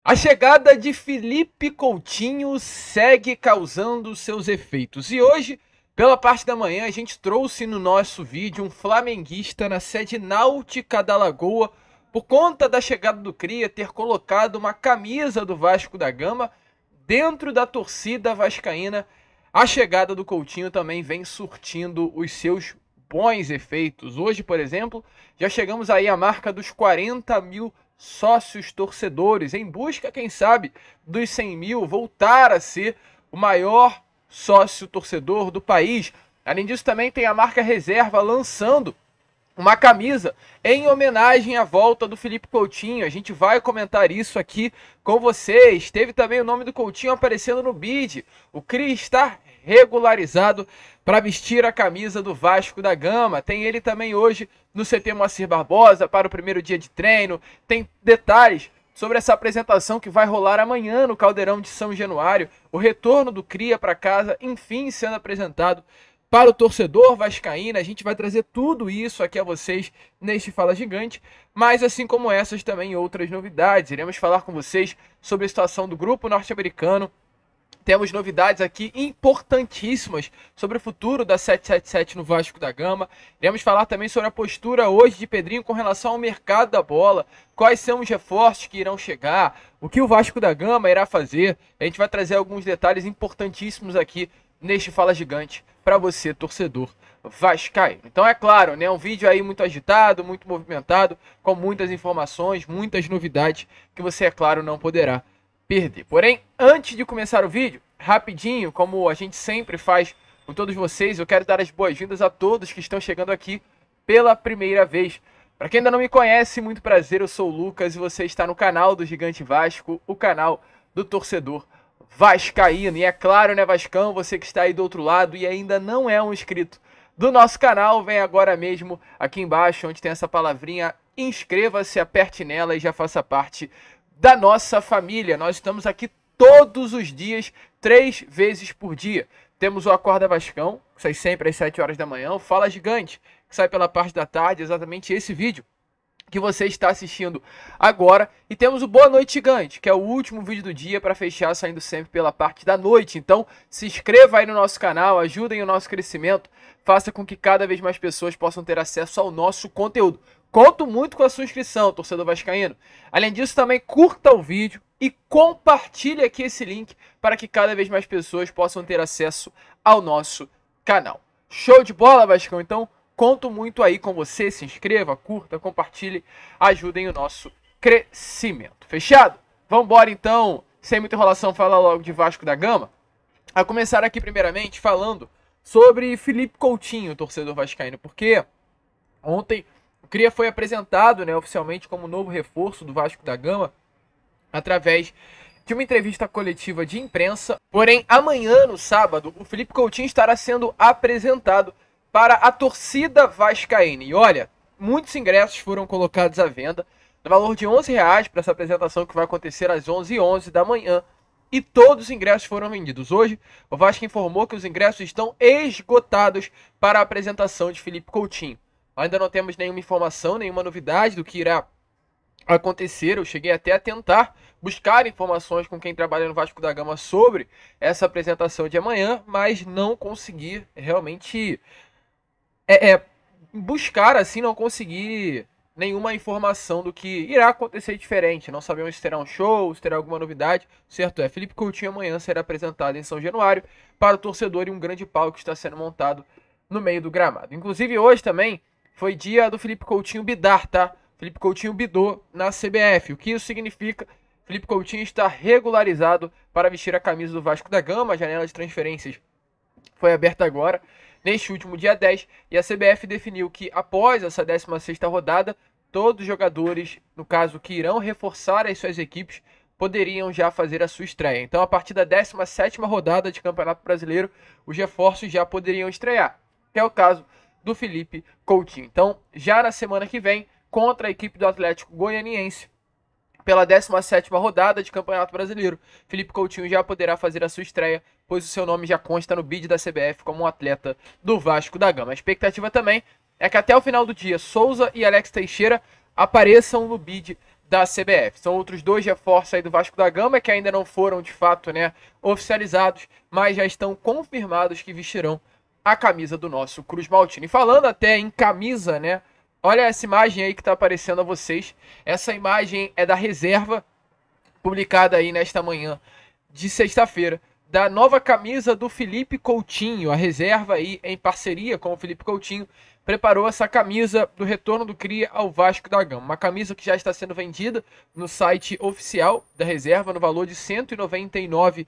A chegada de Felipe Coutinho segue causando seus efeitos. E hoje, pela parte da manhã, a gente trouxe no nosso vídeo um flamenguista na sede náutica da Lagoa, por conta da chegada do Cria ter colocado uma camisa do Vasco da Gama dentro da torcida vascaína. A chegada do Coutinho também vem surtindo os seus bons efeitos. Hoje, por exemplo, já chegamos aí à marca dos 40 mil sócios torcedores, em busca, quem sabe, dos 100 mil, voltar a ser o maior sócio torcedor do país. Além disso, também tem a marca Reserva lançando uma camisa em homenagem à volta do Felipe Coutinho. A gente vai comentar isso aqui com vocês. Teve também o nome do Coutinho aparecendo no bid. O Cria está regularizado para vestir a camisa do Vasco da Gama. Tem ele também hoje no CT Moacir Barbosa para o primeiro dia de treino. Tem detalhes sobre essa apresentação que vai rolar amanhã no Caldeirão de São Januário. O retorno do Cria para casa, enfim, sendo apresentado para o torcedor vascaíno. A gente vai trazer tudo isso aqui a vocês neste Fala Gigante, mas assim como essas também outras novidades. Iremos falar com vocês sobre a situação do grupo norte-americano. Temos novidades aqui importantíssimas sobre o futuro da 777 no Vasco da Gama. Iremos falar também sobre a postura hoje de Pedrinho com relação ao mercado da bola, quais são os reforços que irão chegar, o que o Vasco da Gama irá fazer. A gente vai trazer alguns detalhes importantíssimos aqui neste Fala Gigante para você, torcedor vascaíno. Então é claro, né, um vídeo aí muito agitado, muito movimentado, com muitas informações, muitas novidades que você, é claro, não poderá perder. Porém, antes de começar o vídeo, rapidinho, como a gente sempre faz com todos vocês, eu quero dar as boas-vindas a todos que estão chegando aqui pela primeira vez. Para quem ainda não me conhece, muito prazer, eu sou o Lucas e você está no canal do Gigante Vasco, o canal do torcedor vascaíno. E é claro, né, Vascão, você que está aí do outro lado e ainda não é um inscrito do nosso canal, vem agora mesmo aqui embaixo, onde tem essa palavrinha, inscreva-se, aperte nela e já faça parte da nossa família. Nós estamos aqui todos os dias, 3 vezes por dia. Temos o Acorda Vascão, que sai sempre às 7 horas da manhã, o Fala Gigante, que sai pela parte da tarde, exatamente esse vídeo que você está assistindo agora. E temos o Boa Noite Gigante, que é o último vídeo do dia para fechar, saindo sempre pela parte da noite. Então se inscreva aí no nosso canal, ajudem o nosso crescimento, faça com que cada vez mais pessoas possam ter acesso ao nosso conteúdo. Conto muito com a sua inscrição, torcedor vascaíno. Além disso, também curta o vídeo e compartilhe aqui esse link para que cada vez mais pessoas possam ter acesso ao nosso canal. Show de bola, Vascão? Então, conto muito aí com você. Se inscreva, curta, compartilhe, ajudem o nosso crescimento. Fechado? Vamos embora então, sem muita enrolação, falar logo de Vasco da Gama. A começar aqui primeiramente falando sobre Felipe Coutinho, torcedor vascaíno, porque ontem o Cria foi apresentado, né, oficialmente como novo reforço do Vasco da Gama através de uma entrevista coletiva de imprensa. Porém, amanhã, no sábado, o Felipe Coutinho estará sendo apresentado para a torcida vascaína. E olha, muitos ingressos foram colocados à venda, no valor de R$11 para essa apresentação que vai acontecer às 11h11 da manhã. E todos os ingressos foram vendidos. Hoje, o Vasco informou que os ingressos estão esgotados para a apresentação de Felipe Coutinho. Ainda não temos nenhuma informação, nenhuma novidade do que irá acontecer. Eu cheguei até a tentar buscar informações com quem trabalha no Vasco da Gama sobre essa apresentação de amanhã, mas não consegui realmente buscar assim, não consegui nenhuma informação do que irá acontecer diferente. Não sabemos se terá um show, se terá alguma novidade. Certo é, Felipe Coutinho amanhã será apresentado em São Januário para o torcedor em um grande palco que está sendo montado no meio do gramado. Inclusive hoje também foi dia do Felipe Coutinho bidar, tá? Felipe Coutinho bidou na CBF. O que isso significa? Felipe Coutinho está regularizado para vestir a camisa do Vasco da Gama. A janela de transferências foi aberta agora, neste último dia 10. E a CBF definiu que após essa 16ª rodada, todos os jogadores, no caso, que irão reforçar as suas equipes, poderiam já fazer a sua estreia. Então, a partir da 17ª rodada de Campeonato Brasileiro, os reforços já poderiam estrear, que é o caso do Felipe Coutinho. Então, já na semana que vem, contra a equipe do Atlético Goianiense, pela 17ª rodada de Campeonato Brasileiro, Felipe Coutinho já poderá fazer a sua estreia, pois o seu nome já consta no bid da CBF como um atleta do Vasco da Gama. A expectativa também é que até o final do dia, Souza e Alex Teixeira apareçam no bid da CBF. São outros 2 reforços aí do Vasco da Gama que ainda não foram de fato, né, oficializados, mas já estão confirmados que vestirão a camisa do nosso Cruz Maltino. E falando até em camisa, né, olha essa imagem aí que está aparecendo a vocês. Essa imagem é da reserva publicada aí nesta manhã de sexta-feira, da nova camisa do Felipe Coutinho. A reserva aí, em parceria com o Felipe Coutinho, preparou essa camisa do retorno do Cria ao Vasco da Gama. Uma camisa que já está sendo vendida no site oficial da reserva no valor de R$ 199.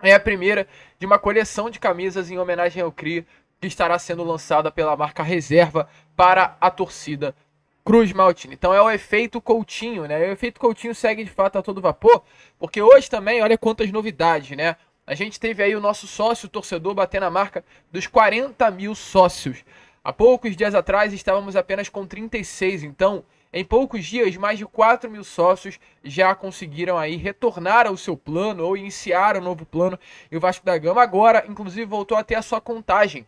É a primeira de uma coleção de camisas em homenagem ao Cria, que estará sendo lançada pela marca Reserva para a torcida Cruz Maltino. Então é o efeito Coutinho, né? O efeito Coutinho segue de fato a todo vapor, porque hoje também, olha quantas novidades, né? A gente teve aí o nosso sócio torcedor batendo a marca dos 40 mil sócios. Há poucos dias atrás estávamos apenas com 36, então em poucos dias mais de 4 mil sócios já conseguiram aí retornar ao seu plano ou iniciar um novo plano. E o Vasco da Gama agora, inclusive, voltou a ter a sua contagem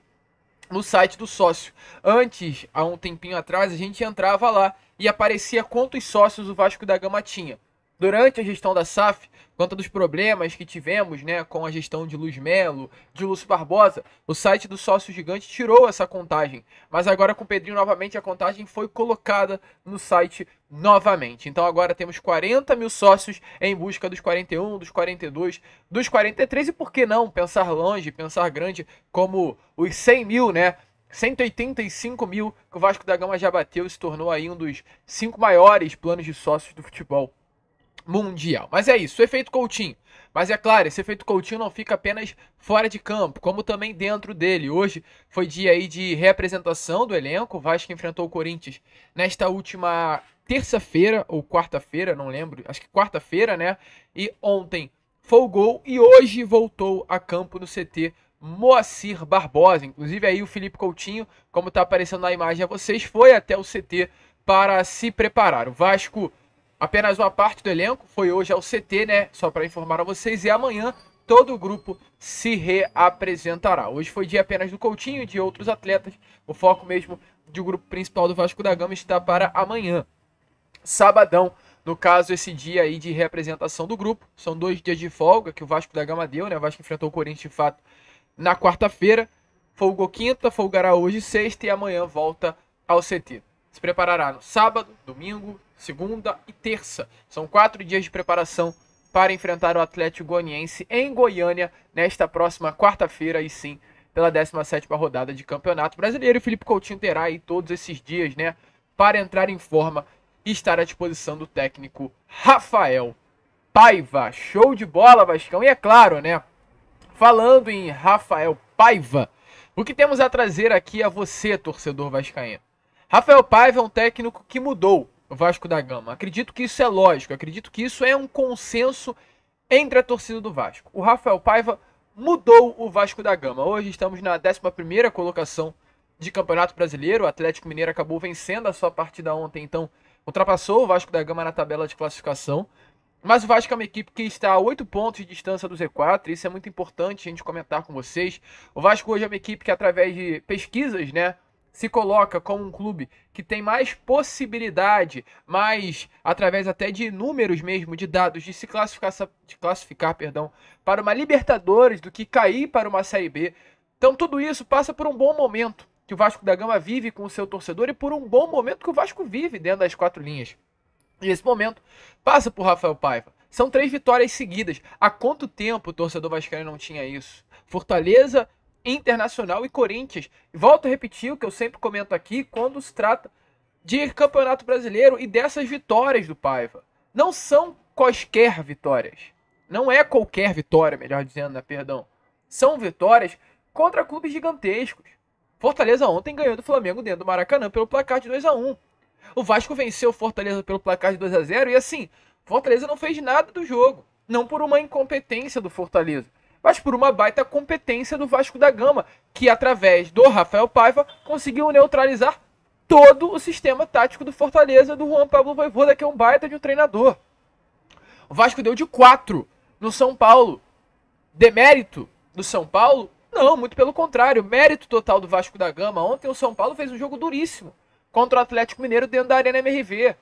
no site do sócio. Antes, há um tempinho atrás, a gente entrava lá e aparecia quantos sócios o Vasco da Gama tinha. Durante a gestão da SAF, conta dos problemas que tivemos, né, com a gestão de Luiz Melo, de Lúcio Barbosa, o site do Sócio Gigante tirou essa contagem. Mas agora com o Pedrinho novamente a contagem foi colocada no site novamente. Então agora temos 40 mil sócios em busca dos 41, dos 42, dos 43 e por que não pensar longe, pensar grande como os 100 mil, né? 185 mil que o Vasco da Gama já bateu e se tornou aí um dos 5 maiores planos de sócios do futebol mundial. Mas é isso, o efeito Coutinho. Mas é claro, esse efeito Coutinho não fica apenas fora de campo, como também dentro dele. Hoje foi dia aí de reapresentação do elenco. O Vasco enfrentou o Corinthians nesta última terça-feira ou quarta-feira, não lembro, acho que quarta-feira, né? E ontem folgou e hoje voltou a campo no CT Moacir Barbosa. Inclusive aí o Felipe Coutinho, como está aparecendo na imagem a vocês, foi até o CT para se preparar. O Vasco, apenas uma parte do elenco foi hoje ao CT, né? Só para informar a vocês. E amanhã todo o grupo se reapresentará. Hoje foi dia apenas do Coutinho e de outros atletas. O foco mesmo do grupo principal do Vasco da Gama está para amanhã. Sabadão, no caso, esse dia aí de reapresentação do grupo. São 2 dias de folga que o Vasco da Gama deu, né? O Vasco enfrentou o Corinthians de fato na quarta-feira. Folgou quinta, folgará hoje sexta e amanhã volta ao CT. Se preparará no sábado, domingo, segunda e terça. São 4 dias de preparação para enfrentar o Atlético Goianiense em Goiânia nesta próxima quarta-feira, e sim, pela 17ª rodada de Campeonato Brasileiro. E o Felipe Coutinho terá aí todos esses dias, né, para entrar em forma e estar à disposição do técnico Rafael Paiva. Show de bola, Vascão. E é claro, né, falando em Rafael Paiva, o que temos a trazer aqui a você, torcedor vascaíno? Rafael Paiva é um técnico que mudou o Vasco da Gama. Acredito que isso é lógico, acredito que isso é um consenso entre a torcida do Vasco. O Rafael Paiva mudou o Vasco da Gama. Hoje estamos na 11ª colocação de Campeonato Brasileiro. O Atlético Mineiro acabou vencendo a sua partida ontem, então ultrapassou o Vasco da Gama na tabela de classificação. Mas o Vasco é uma equipe que está a 8 pontos de distância do Z4, isso é muito importante a gente comentar com vocês. O Vasco hoje é uma equipe que, através de pesquisas, né, se coloca como um clube que tem mais possibilidade, mais através até de números mesmo, de dados, de se classificar, para uma Libertadores do que cair para uma Série B. Então tudo isso passa por um bom momento que o Vasco da Gama vive com o seu torcedor e por um bom momento que o Vasco vive dentro das 4 linhas. E esse momento passa por Rafael Paiva. São 3 vitórias seguidas. Há quanto tempo o torcedor vascaíno não tinha isso? Fortaleza, Internacional e Corinthians. E volto a repetir o que eu sempre comento aqui quando se trata de Campeonato Brasileiro e dessas vitórias do Paiva. Não são quaisquer vitórias. Não é qualquer vitória, melhor dizendo, né? Perdão. São vitórias contra clubes gigantescos. Fortaleza ontem ganhou do Flamengo dentro do Maracanã pelo placar de 2-1. O Vasco venceu o Fortaleza pelo placar de 2-0 e assim, Fortaleza não fez nada do jogo. Não por uma incompetência do Fortaleza, mas por uma baita competência do Vasco da Gama, que através do Rafael Paiva conseguiu neutralizar todo o sistema tático do Fortaleza, do Juan Pablo Vojvoda, que é um baita de um treinador. O Vasco deu de 4 no São Paulo. Demérito do São Paulo? Não, muito pelo contrário. Mérito total do Vasco da Gama. Ontem o São Paulo fez um jogo duríssimo contra o Atlético Mineiro dentro da Arena MRV.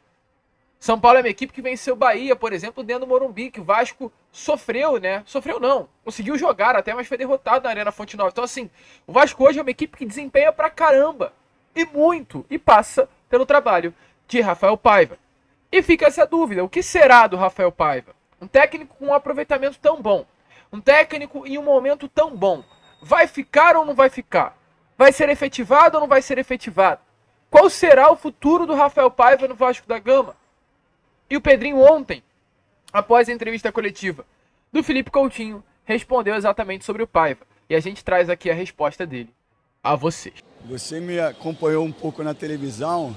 São Paulo é uma equipe que venceu o Bahia, por exemplo, dentro do Morumbi, que o Vasco sofreu, né? Sofreu não, conseguiu jogar até, mas foi derrotado na Arena Fonte Nova. Então, assim, o Vasco hoje é uma equipe que desempenha pra caramba, e muito, e passa pelo trabalho de Rafael Paiva. E fica essa dúvida, o que será do Rafael Paiva? Um técnico com um aproveitamento tão bom, um técnico em um momento tão bom, vai ficar ou não vai ficar? Vai ser efetivado ou não vai ser efetivado? Qual será o futuro do Rafael Paiva no Vasco da Gama? E o Pedrinho ontem, após a entrevista coletiva do Felipe Coutinho, respondeu exatamente sobre o Paiva. E a gente traz aqui a resposta dele a vocês. Você me acompanhou um pouco na televisão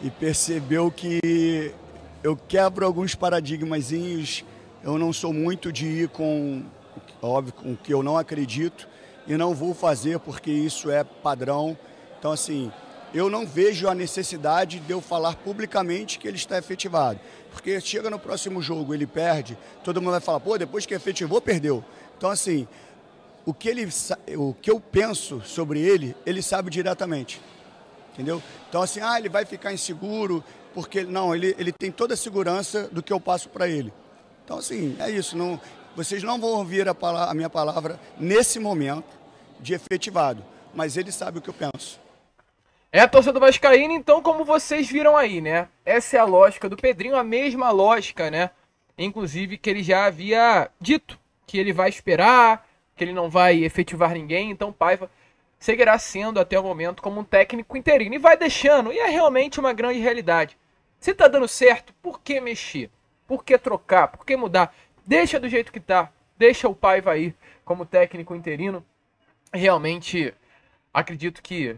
e percebeu que eu quebro alguns paradigmazinhos. Eu não sou muito de ir com, óbvio, com o que eu não acredito e não vou fazer porque isso é padrão. Então, assim, eu não vejo a necessidade de eu falar publicamente que ele está efetivado. Porque chega no próximo jogo, ele perde, todo mundo vai falar, pô, depois que efetivou, perdeu. Então, assim, o que eu penso sobre ele sabe diretamente. Entendeu? Então, assim, ele vai ficar inseguro, porque não, ele tem toda a segurança do que eu passo para ele. Então, assim, é isso. Não, vocês não vão ouvir a minha palavra nesse momento de efetivado, mas ele sabe o que eu penso. É a torcida do Vascaíno, então, como vocês viram aí, né? Essa é a lógica do Pedrinho, a mesma lógica, né? Inclusive que ele já havia dito que ele vai esperar, que ele não vai efetivar ninguém, então Paiva seguirá sendo até o momento como um técnico interino. E vai deixando, e é realmente uma grande realidade. Se tá dando certo, por que mexer? Por que trocar? Por que mudar? Deixa do jeito que tá, deixa o Paiva aí como técnico interino. Realmente acredito que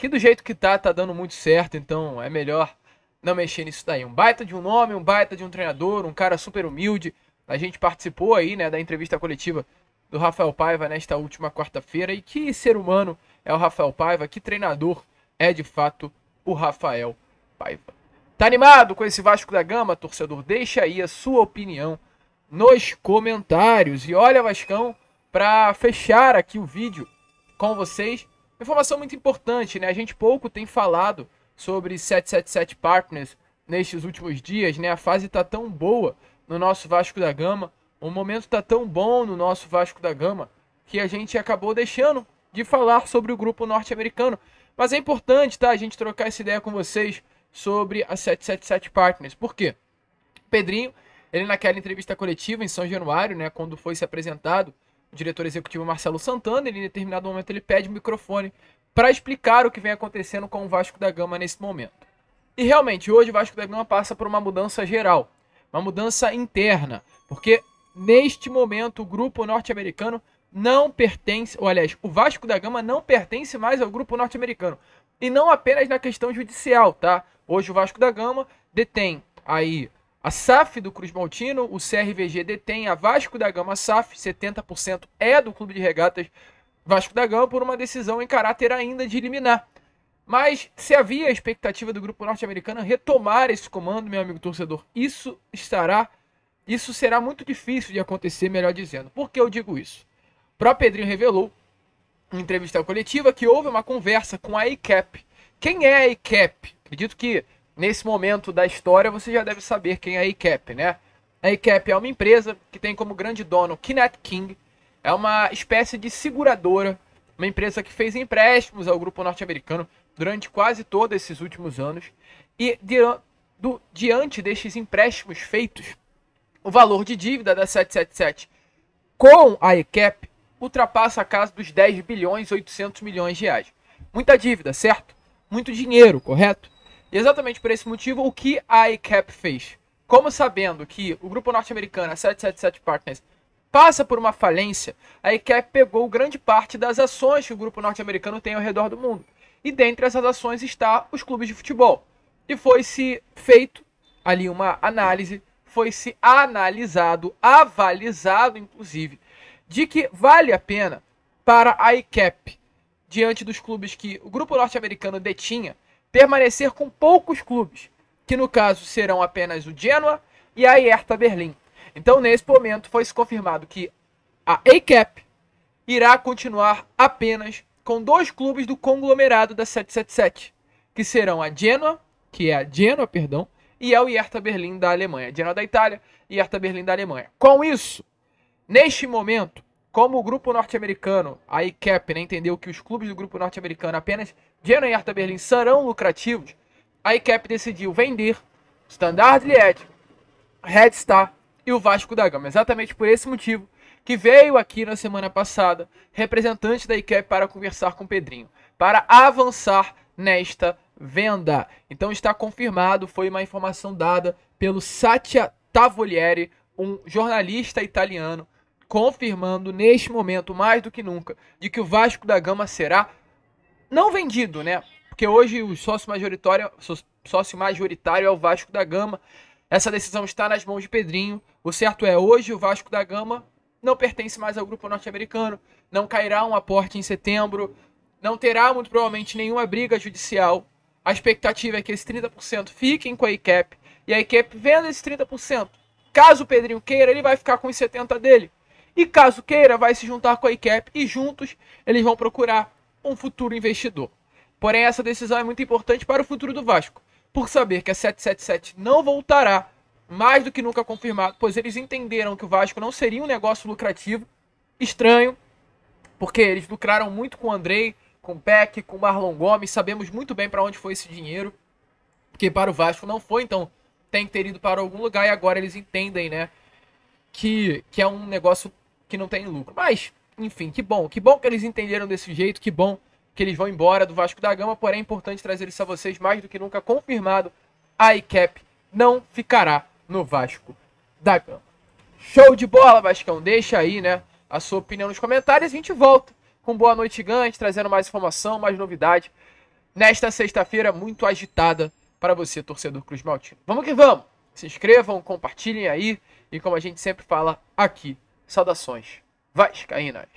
do jeito que tá dando muito certo, então é melhor não mexer nisso daí. Um baita de um nome, um baita de um treinador, um cara super humilde. A gente participou aí, né, da entrevista coletiva do Rafael Paiva nesta última quarta-feira. E que ser humano é o Rafael Paiva, que treinador é de fato o Rafael Paiva. Tá animado com esse Vasco da Gama, torcedor? Deixa aí a sua opinião nos comentários. E olha, Vascão, para fechar aqui o vídeo com vocês, informação muito importante, né? A gente pouco tem falado sobre 777 Partners nestes últimos dias, né? A fase tá tão boa no nosso Vasco da Gama, o momento tá tão bom no nosso Vasco da Gama, que a gente acabou deixando de falar sobre o grupo norte-americano. Mas é importante, tá? A gente trocar essa ideia com vocês sobre a 777 Partners. Por quê? O Pedrinho, ele naquela entrevista coletiva em São Januário, né? Quando foi se apresentado o diretor executivo Marcelo Santana, ele em determinado momento ele pede o microfone para explicar o que vem acontecendo com o Vasco da Gama nesse momento. E realmente, hoje o Vasco da Gama passa por uma mudança geral, uma mudança interna, porque neste momento o grupo norte-americano não pertence, ou aliás, o Vasco da Gama não pertence mais ao grupo norte-americano. E não apenas na questão judicial, tá? Hoje o Vasco da Gama detém aí a SAF do Cruz Maltino, o CRVG detém a Vasco da Gama SAF, 70% é do Clube de Regatas Vasco da Gama, por uma decisão em caráter ainda de liminar. Mas se havia a expectativa do grupo norte-americano retomar esse comando, meu amigo torcedor, isso será muito difícil de acontecer, melhor dizendo. Por que eu digo isso? O próprio Pedrinho revelou em entrevista coletiva que houve uma conversa com a ACAP. Quem é a ACAP? Acredito que nesse momento da história você já deve saber quem é a ACAP, né? A ACAP é uma empresa que tem como grande dono Kenneth King, é uma espécie de seguradora, uma empresa que fez empréstimos ao grupo norte-americano durante quase todos esses últimos anos. E diante destes empréstimos feitos, o valor de dívida da 777 com a ACAP ultrapassa a casa dos 10 bilhões e 800 milhões de reais. Muita dívida, certo? Muito dinheiro, correto? E exatamente por esse motivo, o que a ACAP fez? Como sabendo que o grupo norte-americano, a 777 Partners, passa por uma falência, a ACAP pegou grande parte das ações que o grupo norte-americano tem ao redor do mundo. E dentre essas ações está os clubes de futebol. E foi-se feito ali uma análise, foi-se analisado, avalizado inclusive, de que vale a pena para a ACAP, diante dos clubes que o grupo norte-americano detinha, permanecer com poucos clubes, que no caso serão apenas o Genoa e a Hertha Berlim. Então, nesse momento, foi-se confirmado que a ACAP irá continuar apenas com 2 clubes do conglomerado da 777, que serão a Genoa, e é o Hertha Berlim da Alemanha. Genoa da Itália e Hertha Berlim da Alemanha. Com isso, neste momento, como o grupo norte-americano, a ICAP, né, entendeu que os clubes do grupo norte-americano, apenas Genoa e Hertha Berlim, serão lucrativos, a ICAP decidiu vender o Standard Liège, Red Star e o Vasco da Gama. Exatamente por esse motivo que veio aqui na semana passada representante da ICAP para conversar com o Pedrinho, para avançar nesta venda. Então está confirmado, foi uma informação dada pelo Satya Tavolieri, um jornalista italiano, confirmando neste momento, mais do que nunca, de que o Vasco da Gama será não vendido, né? Porque hoje o sócio majoritário é o Vasco da Gama. Essa decisão está nas mãos de Pedrinho. O certo é, hoje o Vasco da Gama não pertence mais ao grupo norte-americano, não cairá um aporte em setembro, não terá muito provavelmente nenhuma briga judicial. A expectativa é que esses 30% fiquem com a ICAP e a ICAP venda esses 30%. Caso o Pedrinho queira, ele vai ficar com os 70% dele. E caso queira, vai se juntar com a ICAP e juntos eles vão procurar um futuro investidor. Porém, essa decisão é muito importante para o futuro do Vasco, por saber que a 777 não voltará, mais do que nunca confirmado, pois eles entenderam que o Vasco não seria um negócio lucrativo, estranho, porque eles lucraram muito com o Andrei, com o Peck, com o Marlon Gomes, sabemos muito bem para onde foi esse dinheiro, porque para o Vasco não foi, então tem que ter ido para algum lugar e agora eles entendem, né, que é um negócio que não tem lucro. Mas, enfim, que bom que eles entenderam desse jeito, que bom que eles vão embora do Vasco da Gama, porém é importante trazer isso a vocês, mais do que nunca confirmado, a ICAP não ficará no Vasco da Gama. Show de bola, Vascão, deixa aí, né, a sua opinião nos comentários, a gente volta com Boa Noite Gigante, trazendo mais informação, mais novidade, nesta sexta-feira muito agitada para você, torcedor Cruz Maltino. Vamos que vamos! Se inscrevam, compartilhem aí, e como a gente sempre fala aqui, saudações vascaínas!